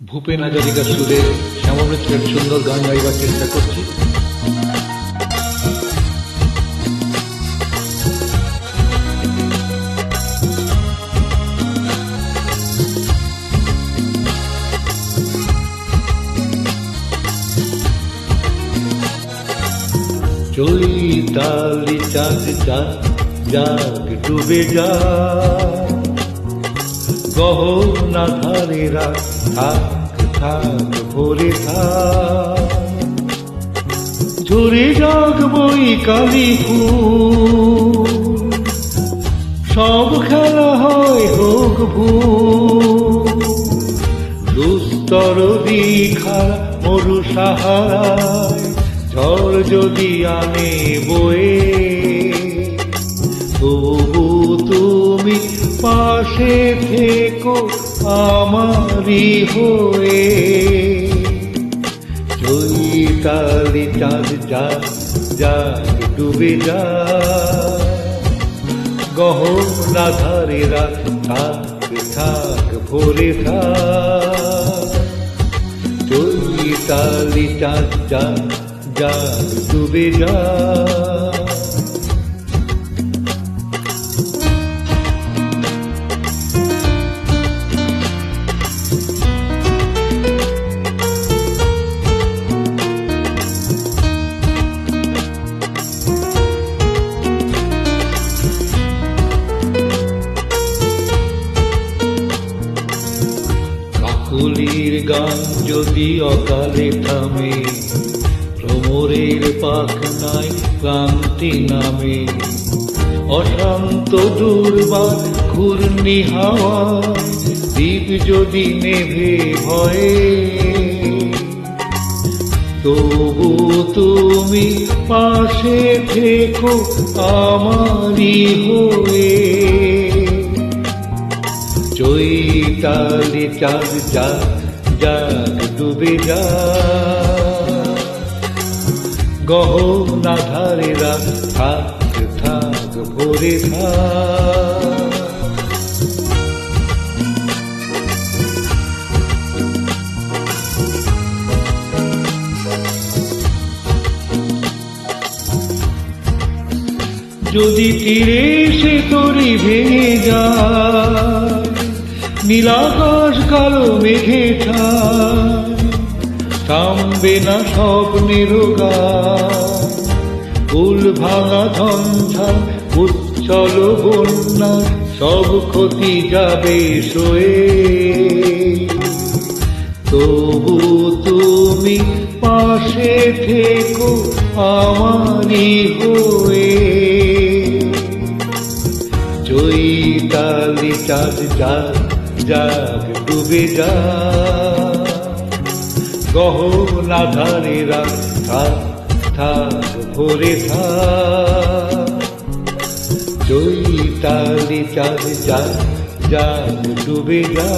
ভূপেন হাজারিকার সুরে শ্যামল মিত্রের সুন্দর গান গাইবার চেষ্টা করছি। চৈতালি চাঁদ চাঁদ জাগ ডুবে যা, গহনা ধারে রাত থাক থাক ভরে থাক, ঝরে যাক বই কালী ফুল, সব খেলা হয় হোক ভুল, দুস্তর দিখারা মরু সাহারায় ঝড় যদি আনে বয়ে, তবু তুমি পাশে থেকো আমারই হয়ে। চৈতালি চাঁদ জাগ জাগ ডুবে যা, গহনা ধারে রাত থাক থাক ভরে থাক, চৈতালি চাঁদ জাগ জাগ ডুবে যা। কাকলির গান যদি অকালে থামে, ভ্রমরের পাখনায় ক্লান্তি নামে, অশান্ত দুর্বার ঘূর্ণি হাওয়ায় দ্বীপ যদি নেভে ভয়ে, তবু তুমি পাশে থেকো আমারই হয়ে। চৈতালি চাঁদ জাগ জাগ ডুবে যা, গহনা ধারে রাত থাক থাক ভরে থাক। যদি তীরে সে তরি ভেঙে যায়, নীলাকাশ কালো মেঘে ঠায়, থামবে না স্বপ্নের গান, ফুল ভাঙা ঝঞ্ঝাল উচ্ছল বন্যা সব ক্ষতি যাবে সয়ে, তবু তুমি পাশে থেকো আমারই হয়ে। চৈতালি চাঁদ জাগ জাগ ডুবে যা, গহনা ধারে রাত থাক থাক ভরে থাক, চৈতালি চাঁদ জাগ জাগ ডুবে যা।